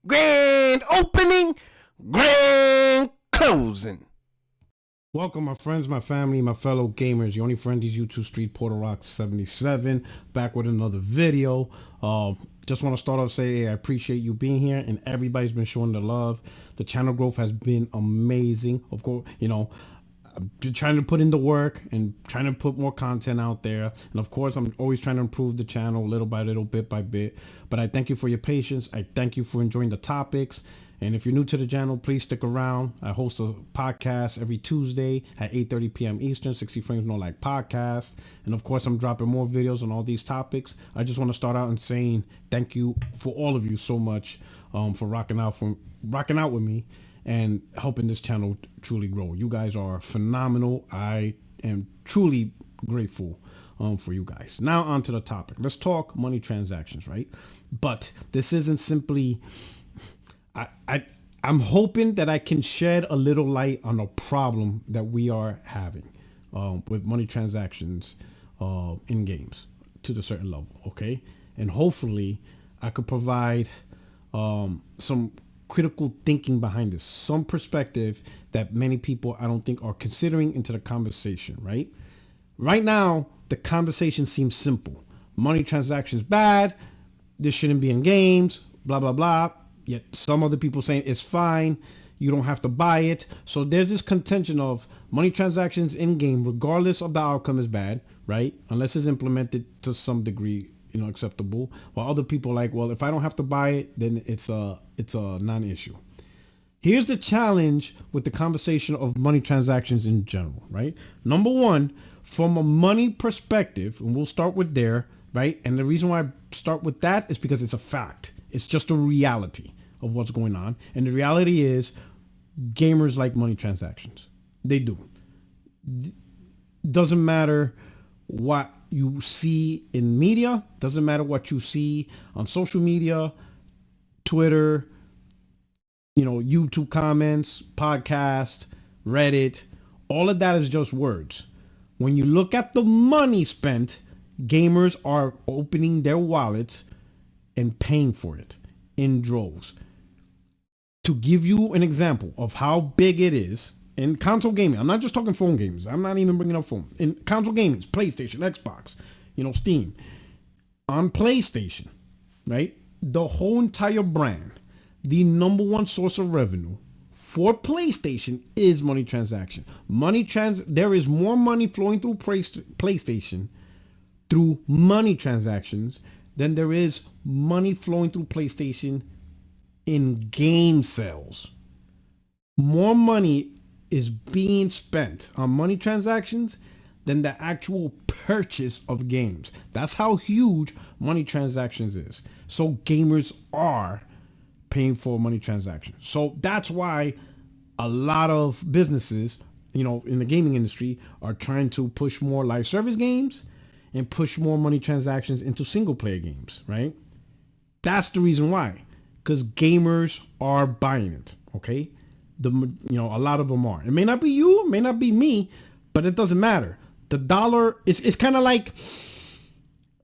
Grand opening, grand closing. Welcome, my friends, my family, my fellow gamers. Your only friend is YouTube Street Porter77, back with another video. Just want to start off say I appreciate you being here, and everybody's been showing the love. The channel growth has been amazing. Of course, I'm trying to put in the work and trying to put more content out there. And of course, I'm always trying to improve the channel little by little, bit by bit. But I thank you for your patience. I thank you for enjoying the topics. And if you're new to the channel, please stick around. I host a podcast every Tuesday at 8:30 p.m. Eastern, 60 Frames No Lag podcast. And of course, I'm dropping more videos on all these topics. I just want to start out and saying thank you for all of you so much for rocking out with me and helping this channel truly grow. You guys are phenomenal. I am truly grateful for you guys. Now on to the topic. Let's talk money transactions, right? But this isn't simply... I'm hoping that I can shed a little light on a problem that we are having with money transactions in games to the certain level, okay? And hopefully I could provide some critical thinking behind this, some perspective that many people I don't think are considering into the conversation, right? Right now, the conversation seems simple. Money transactions bad, this shouldn't be in games, blah, blah, blah. Yet some other people saying it's fine, you don't have to buy it. So there's this contention of money transactions in game, regardless of the outcome, is bad, right? Unless it's implemented to some degree, acceptable. While other people are like, well, if I don't have to buy it, then it's a non-issue. Here's the challenge with the conversation of money transactions in general, right? Number one, from a money perspective, and we'll start with there, right? And the reason why I start with that is because it's a fact. It's just a reality of what's going on. And the reality is gamers like money transactions. They do. Doesn't matter what you see in media. Doesn't matter what you see on social media, Twitter, YouTube comments, podcast, Reddit. All of that is just words. When you look at the money spent, gamers are opening their wallets and paying for it in droves. To give you an example of how big it is in console gaming, I'm not just talking phone games. I'm not even bringing up phone. In console gaming, PlayStation, Xbox, Steam. On PlayStation, right? The whole entire brand, the number one source of revenue for PlayStation is money transaction. There is more money flowing through PlayStation through money transactions than there is money flowing through PlayStation in game sales. More money is being spent on money transactions than the actual purchase of games. That's how huge money transactions is. So gamers are paying for money transactions. So that's why a lot of businesses, in the gaming industry are trying to push more live service games and push more money transactions into single player games, right? That's the reason why, because gamers are buying it, okay? A lot of them are. It may not be you, it may not be me, but it doesn't matter. The dollar it's kind of like,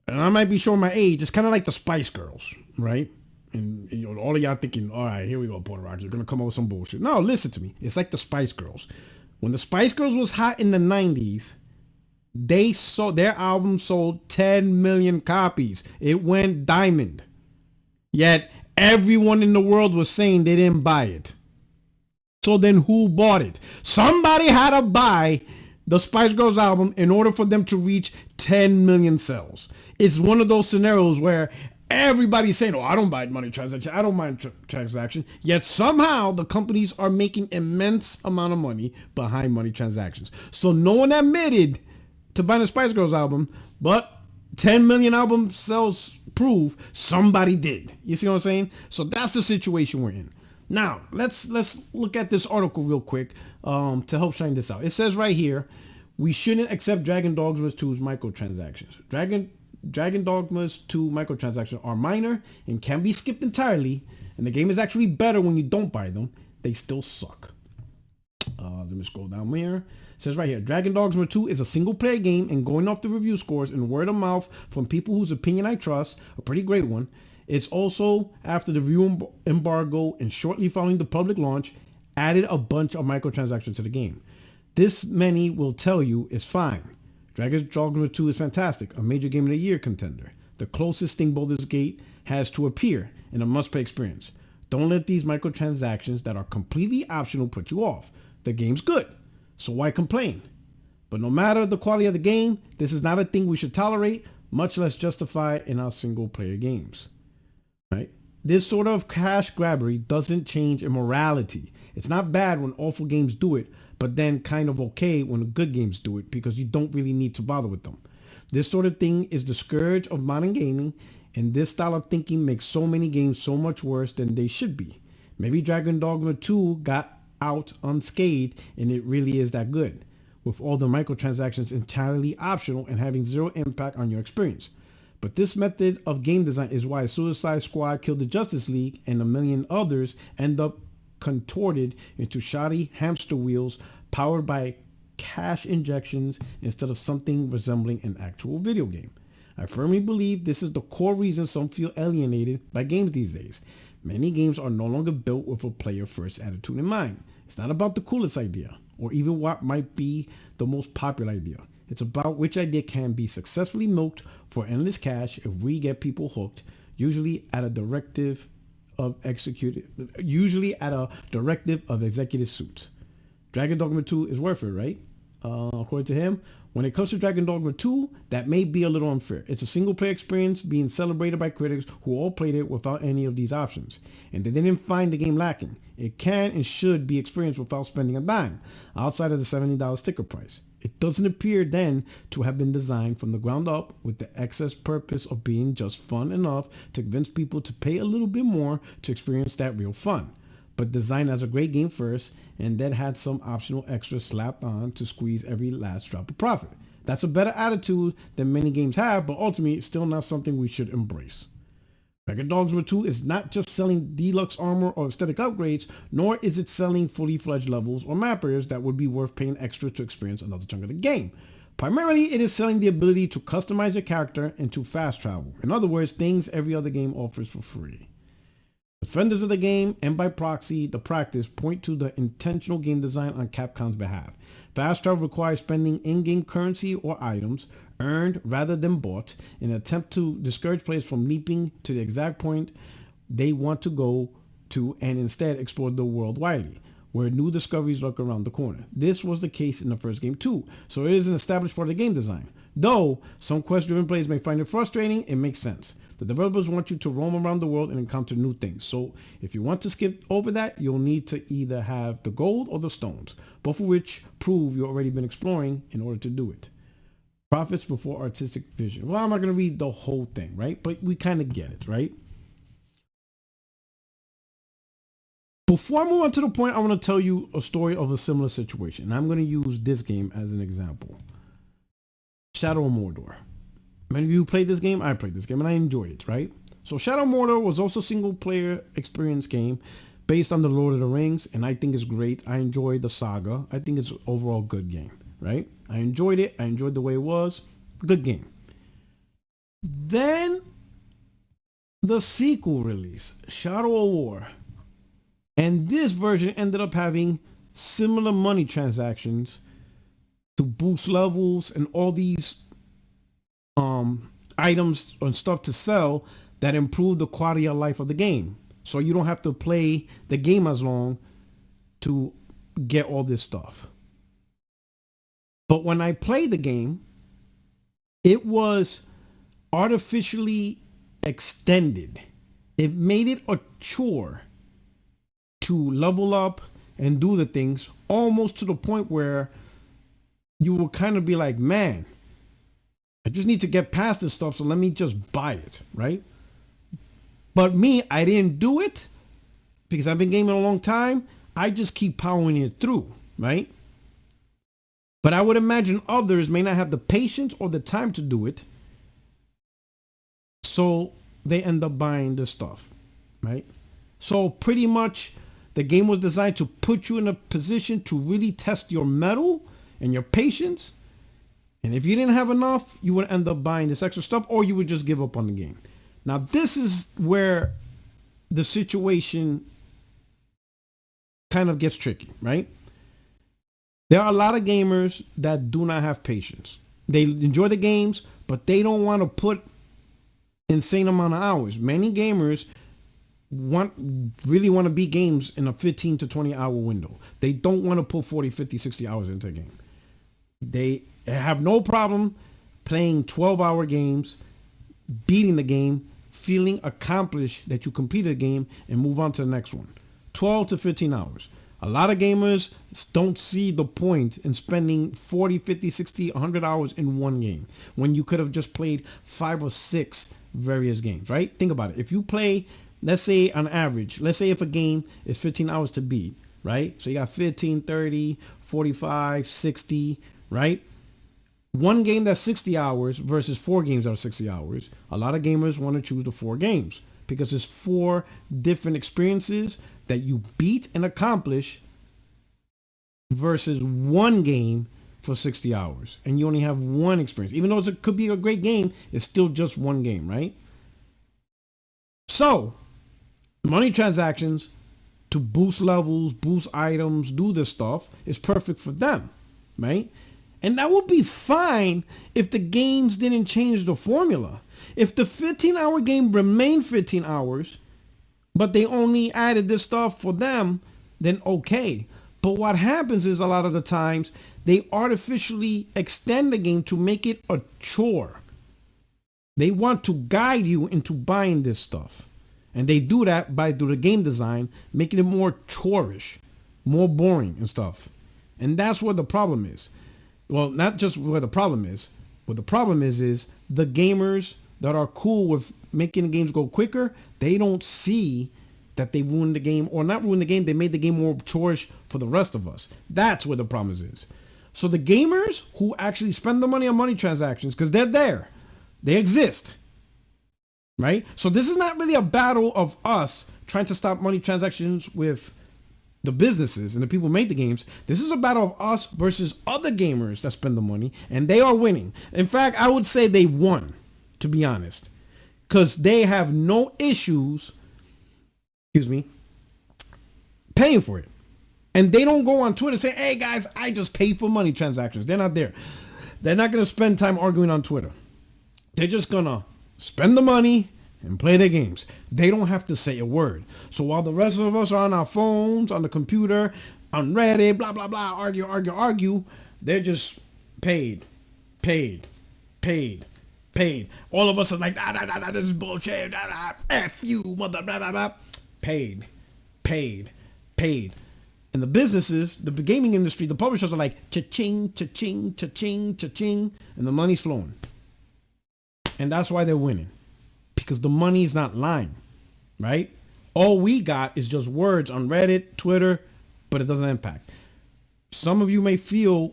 and I might be showing my age, it's kind of like the Spice Girls, right? And all of y'all thinking, all right, here we go, Puerto Rock, you're gonna come up with some bullshit. No, listen to me. It's like the Spice Girls. When the Spice Girls was hot in the 90s, their album sold 10 million copies. It went diamond. Yet everyone in the world was saying they didn't buy it. So then who bought it? Somebody had to buy the Spice Girls album in order for them to reach 10 million sales. It's one of those scenarios where everybody's saying, oh, I don't buy money transaction. I don't mind transaction. Yet somehow the companies are making immense amount of money behind money transactions. So no one admitted to buy the Spice Girls album, but 10 million album sales prove somebody did. You see what I'm saying? So that's the situation we're in. Now, let's look at this article real quick to help shine this out. It says right here, we shouldn't accept Dragon Dogma 2's microtransactions. Dragon Dogma 2 microtransactions are minor and can be skipped entirely, and the game is actually better when you don't buy them. They still suck. Let me scroll down here. It says right here, Dragon Dogma 2 is a single player game, and going off the review scores and word of mouth from people whose opinion I trust, a pretty great one, It's also, after the review embargo and shortly following the public launch, added a bunch of microtransactions to the game. This many will tell you is fine. Dragon's Dogma 2 is fantastic, a major game of the year contender. The closest thing Baldur's Gate has to appear in a must-play experience. Don't let these microtransactions that are completely optional put you off. The game's good, so why complain? But no matter the quality of the game, this is not a thing we should tolerate, much less justify in our single-player games. Right? This sort of cash grabbery doesn't change immorality. It's not bad when awful games do it, but then kind of okay when good games do it because you don't really need to bother with them. This sort of thing is the scourge of modern gaming, and this style of thinking makes so many games so much worse than they should be. Maybe Dragon Dogma 2 got out unscathed and it really is that good, with all the microtransactions entirely optional and having zero impact on your experience. But this method of game design is why Suicide Squad killed the Justice League and a million others end up contorted into shoddy hamster wheels powered by cash injections instead of something resembling an actual video game. I firmly believe this is the core reason some feel alienated by games these days. Many games are no longer built with a player-first attitude in mind. It's not about the coolest idea or even what might be the most popular idea. It's about which idea can be successfully milked for endless cash if we get people hooked, usually at a directive of executive suits. Dragon Dogma 2 is worth it, right? According to him, when it comes to Dragon Dogma 2, that may be a little unfair. It's a single-player experience being celebrated by critics who all played it without any of these options, and they didn't find the game lacking. It can and should be experienced without spending a dime, outside of the $70 sticker price. It doesn't appear then to have been designed from the ground up with the excess purpose of being just fun enough to convince people to pay a little bit more to experience that real fun, but designed as a great game first and then had some optional extras slapped on to squeeze every last drop of profit. That's a better attitude than many games have, but ultimately it's still not something we should embrace. Dragon Dogma 2 is not just selling deluxe armor or aesthetic upgrades, nor is it selling fully fledged levels or map areas that would be worth paying extra to experience another chunk of the game. Primarily, it is selling the ability to customize your character and to fast travel. In other words, things every other game offers for free. Defenders of the game, and by proxy, the practice, point to the intentional game design on Capcom's behalf. Fast travel requires spending in-game currency or items, earned rather than bought, in an attempt to discourage players from leaping to the exact point they want to go to and instead explore the world widely, where new discoveries lurk around the corner. This was the case in the first game too, so it is an established part of the game design. Though some quest-driven players may find it frustrating, it makes sense. The developers want you to roam around the world and encounter new things. So if you want to skip over that, you'll need to either have the gold or the stones, both of which prove you've already been exploring in order to do it. Profits before artistic vision. Well, I'm not going to read the whole thing, right? But we kind of get it, right? Before I move on to the point, I want to tell you a story of a similar situation. And I'm going to use this game as an example. Shadow of Mordor. Many of you played this game. I played this game and I enjoyed it, right? So Shadow of Mordor was also a single player experience game based on the Lord of the Rings, and I think it's great. I enjoyed the saga. I think it's an overall good game, right? I enjoyed it. I enjoyed the way it was. Good game. Then the sequel release, Shadow of War. And this version ended up having similar money transactions to boost levels and all these items and stuff to sell that improve the quality of life of the game. So you don't have to play the game as long to get all this stuff. But when I played the game, it was artificially extended. It made it a chore to level up and do the things, almost to the point where you will kind of be like, man, I just need to get past this stuff, so let me just buy it, right? But me, I didn't do it because I've been gaming a long time. I just keep powering it through, right? But I would imagine others may not have the patience or the time to do it, so they end up buying this stuff, right? So pretty much the game was designed to put you in a position to really test your mettle and your patience. And if you didn't have enough, you would end up buying this extra stuff, or you would just give up on the game. Now, this is where the situation kind of gets tricky, right? There are a lot of gamers that do not have patience. They enjoy the games, but they don't want to put insane amount of hours. Many gamers really want to beat games in a 15 to 20 hour window. They don't want to put 40, 50, 60 hours into a game. They have no problem playing 12-hour games, beating the game, feeling accomplished that you completed a game, and move on to the next one. 12 to 15 hours. A lot of gamers don't see the point in spending 40, 50, 60, 100 hours in one game when you could have just played 5 or 6 various games, right? Think about it. If you play, let's say on average, let's say if a game is 15 hours to beat, right? So you got 15, 30, 45, 60, right? One game that's 60 hours versus 4 games that are 60 hours. A lot of gamers want to choose the 4 games because it's 4 different experiences that you beat and accomplish versus one game for 60 hours. And you only have one experience. Even though it could be a great game, it's still just one game, right? So, money transactions to boost levels, boost items, do this stuff is perfect for them, right? And that would be fine if the games didn't change the formula. If the 15-hour game remained 15 hours, but they only added this stuff for them, then okay. But what happens is a lot of the times they artificially extend the game to make it a chore. They want to guide you into buying this stuff. And they do that by through the game design, making it more chore-ish, more boring and stuff. And that's where the problem is. Well, not just where the problem is. What the problem is the gamers that are cool with making the games go quicker, they don't see that they ruined the game, or not ruined the game, they made the game more chorish for the rest of us. That's where the problem is. So the gamers who actually spend the money on money transactions, because they're there, they exist, right? So this is not really a battle of us trying to stop money transactions with the businesses and the people who make the games. This is a battle of us versus other gamers that spend the money, and they are winning. In fact, I would say they won, to be honest, because they have no issues, paying for it. And they don't go on Twitter and say, hey guys, I just pay for money transactions. They're not there. They're not going to spend time arguing on Twitter. They're just going to spend the money and play their games. They don't have to say a word. So while the rest of us are on our phones, on the computer, on Reddit, blah, blah, blah, argue, they're just paid. All of us are like, this is bullshit, F you, mother, blah, blah, blah. Paid. And the businesses, the gaming industry, the publishers are like, cha-ching, cha-ching, cha-ching, cha-ching, and the money's flowing. And that's why they're winning. Because the money is not lying, right? All we got is just words on Reddit, Twitter, but it doesn't impact. Some of you may feel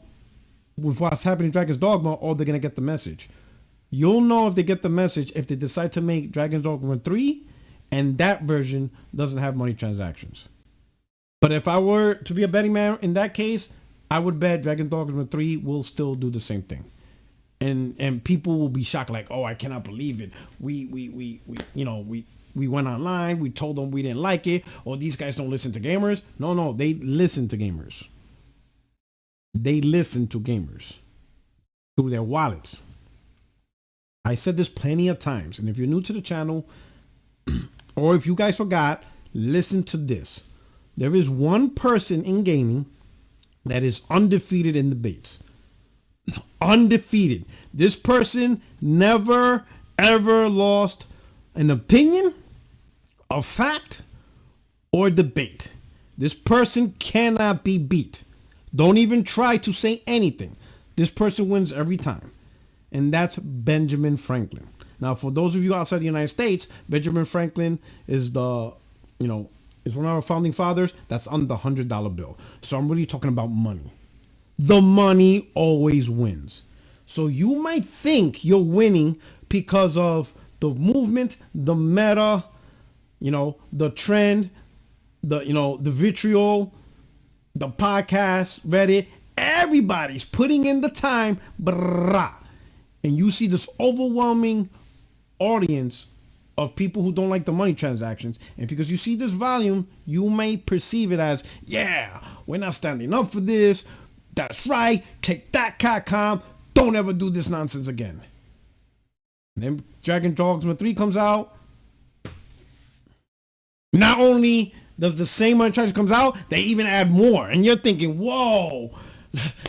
with what's happening in Dragon's Dogma, oh, they're going to get the message. You'll know if they get the message if they decide to make Dragon's Dogma 3 and that version doesn't have money transactions. But if I were to be a betting man in that case, I would bet Dragon's Dogma 3 will still do the same thing. And people will be shocked like, oh, I cannot believe it. We went online, we told them we didn't like it, or these guys don't listen to gamers. No, they listen to gamers. They listen to gamers through their wallets. I said this plenty of times, and if you're new to the channel, or if you guys forgot, listen to this. There is one person in gaming that is undefeated in debates. Undefeated. This person never, ever lost an opinion, a fact, or debate. This person cannot be beat. Don't even try to say anything. This person wins every time. And that's Benjamin Franklin. Now, for those of you outside the United States, Benjamin Franklin is is one of our founding fathers. That's on the $100 bill. So I'm really talking about money. The money always wins. So you might think you're winning because of the movement, the meta, the trend, the vitriol, the podcast, Reddit. Everybody's putting in the time, brah. And you see this overwhelming audience of people who don't like the money transactions. And because you see this volume, you may perceive it as, yeah, we're not standing up for this. That's right. Take that, Capcom. Don't ever do this nonsense again. And then Dragon Dogma 3 comes out. Not only does the same money transaction comes out, they even add more. And you're thinking, whoa.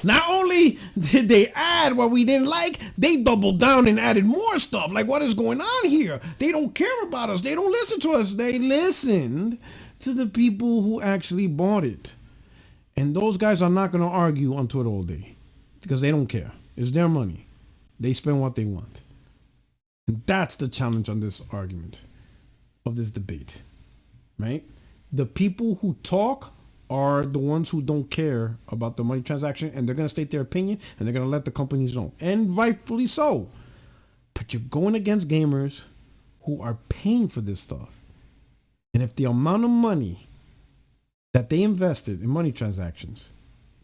Not only did they add what we didn't like, they doubled down and added more stuff. Like, what is going on here? They don't care about us. They don't listen to us. They listened to the people who actually bought it. And those guys are not going to argue on Twitter all day because they don't care. It's their money. They spend what they want. And that's the challenge on this argument, of this debate, right? The people who talk are the ones who don't care about the money transaction, and they're going to state their opinion, and they're going to let the companies know, and rightfully so. But you're going against gamers who are paying for this stuff. And if the amount of money that they invested in money transactions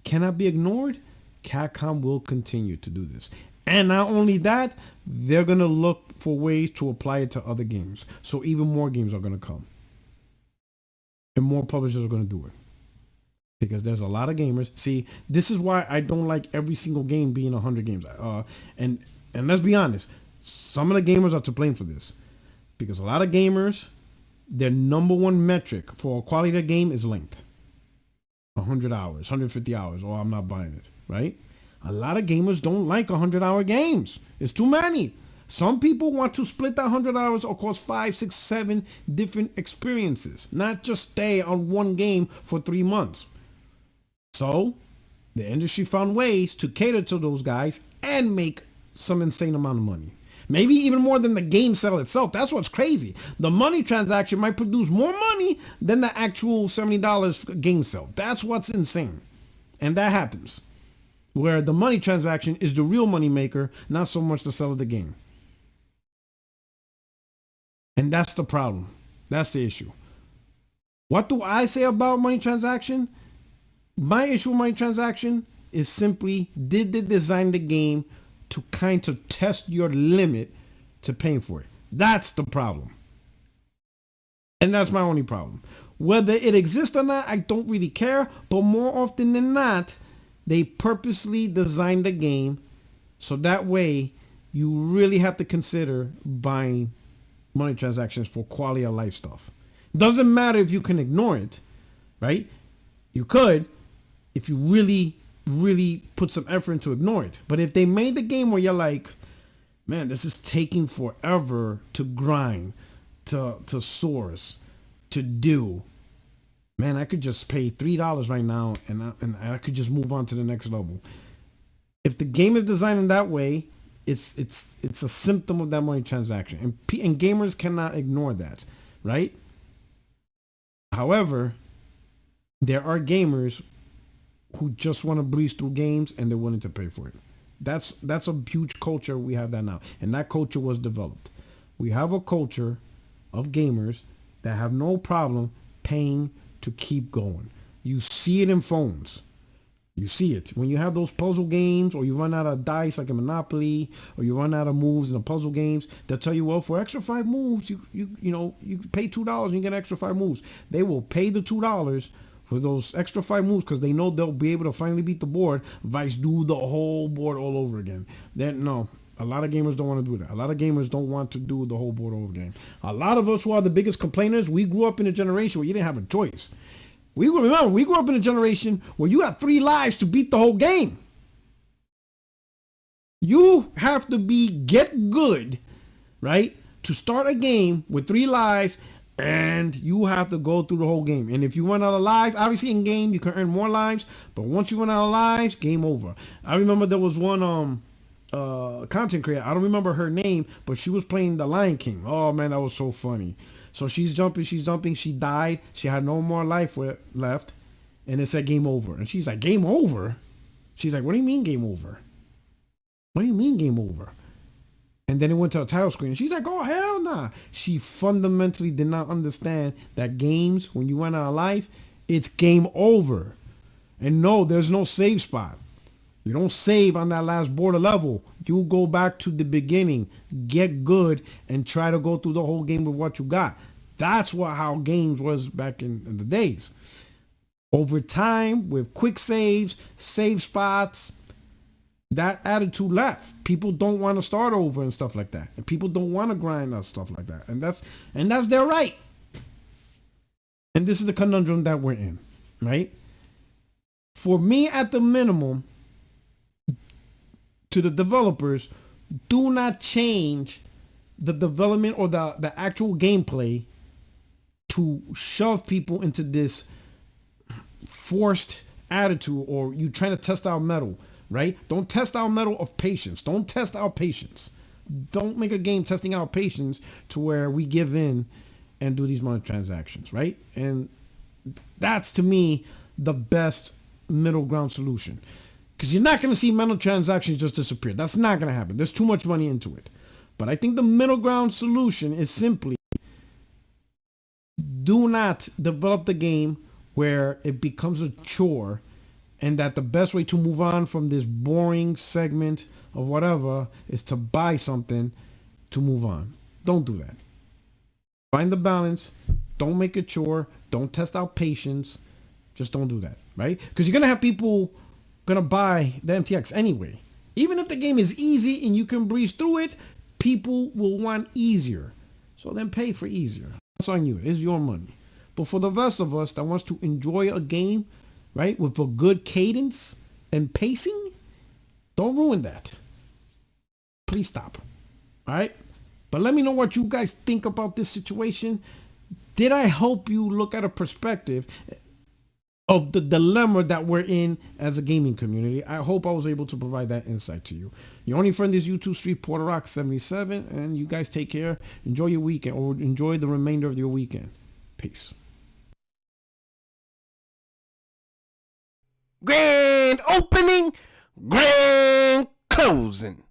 cannot be ignored, Capcom will continue to do this. And not only that, they're going to look for ways to apply it to other games. So even more games are going to come. And more publishers are going to do it. Because there's a lot of gamers. See, this is why I don't like every single game being 100 games. And let's be honest, some of the gamers are to blame for this. Because a lot of gamers, their number one metric for a quality of game is length. 100 hours, 150 hours, or I'm not buying it, right? A lot of gamers don't like 100-hour games. It's too many. Some people want to split that 100 hours across 5, 6, 7 different experiences. Not just stay on one game for 3 months. So, the industry found ways to cater to those guys and make some insane amount of money. Maybe even more than the game sale itself. That's what's crazy. The money transaction might produce more money than the actual $70 game sale. That's what's insane. And that happens. Where the money transaction is the real money maker, not so much the sell of the game. And that's the problem. That's the issue. What do I say about money transaction? My issue with money transaction is simply, did they design the game to kind of test your limit to paying for it? That's the problem. And that's my only problem. Whether it exists or not, I don't really care. But more often than not, they purposely designed the game so that way you really have to consider buying money transactions for quality of life stuff. Doesn't matter if you can ignore it, right? You could, if you really put some effort into ignore it. But if they made the game where you're like, man, this is taking forever to grind, to source, to do, man, I could just pay $3 right now and I could just move on to the next level. If the game is designed in that way, it's a symptom of that money transaction. And gamers cannot ignore that, right? However, there are gamers who just want to breeze through games and they're willing to pay for it. That's a huge culture. We have that now. And that culture was developed. We have a culture of gamers that have no problem paying to keep going. You see it in phones. You see it. When you have those puzzle games or you run out of dice like a Monopoly or you run out of moves in the puzzle games, they'll tell you, well, for extra 5 moves, you pay $2 and you get extra 5 moves. They will pay the $2 for those extra 5 moves because they know they'll be able to finally beat the board, vice do the whole board all over again. No, a lot of gamers don't want to do that. A lot of gamers don't want to do the whole board over again. A lot of us who are the biggest complainers, we grew up in a generation where you didn't have a choice. We grew up in a generation where you had 3 lives to beat the whole game. You have to get good, right, to start a game with 3 lives, and you have to go through the whole game. And if you run out of lives, obviously in game you can earn more lives, but once you run out of lives, game over. I remember there was one content creator, I don't remember her name, but she was playing the Lion King. Oh man, that was so funny. So she's jumping, she died, she had no more life left, and it said game over. And she's like, game over? She's like, what do you mean game over? What do you mean game over? And then it went to a title screen, and she's like, oh hell nah. She fundamentally did not understand that games, when you run out of life, it's game over. And no, there's no save spot. You don't save on that last border level. You go back to the beginning, get good, and try to go through the whole game with what you got. That's how games was back in the days. Over time, with quick saves, save spots, that attitude left. People don't want to start over and stuff like that. And people don't want to grind and stuff like that. And that's their right. And this is the conundrum that we're in, right? For me, at the minimum, to the developers, do not change the development or the actual gameplay to shove people into this forced attitude, or you trying to test our metal, right? Don't test our metal of patience. Don't test our patience. Don't make a game testing our patience to where we give in and do these microtransactions, right? And that's, to me, the best middle ground solution. Because you're not going to see microtransactions just disappear. That's not going to happen. There's too much money into it. But I think the middle ground solution is simply do not develop the game where it becomes a chore, and that the best way to move on from this boring segment of whatever is to buy something to move on. Don't do that. Find the balance. Don't make a chore. Don't test out patience. Just don't do that, right? Because you're going to have people going to buy the MTX anyway. Even if the game is easy and you can breeze through it, people will want easier. So then pay for easier. That's on you. It's your money. But for the rest of us that wants to enjoy a game, right, with a good cadence and pacing, don't ruin that. Please stop. All right? But let me know what you guys think about this situation. Did I help you look at a perspective of the dilemma that we're in as a gaming community? I hope I was able to provide that insight to you. Your only friend is YouTube Street Puerto77, and you guys take care. Enjoy your weekend, or enjoy the remainder of your weekend. Peace. Grand opening, grand closing.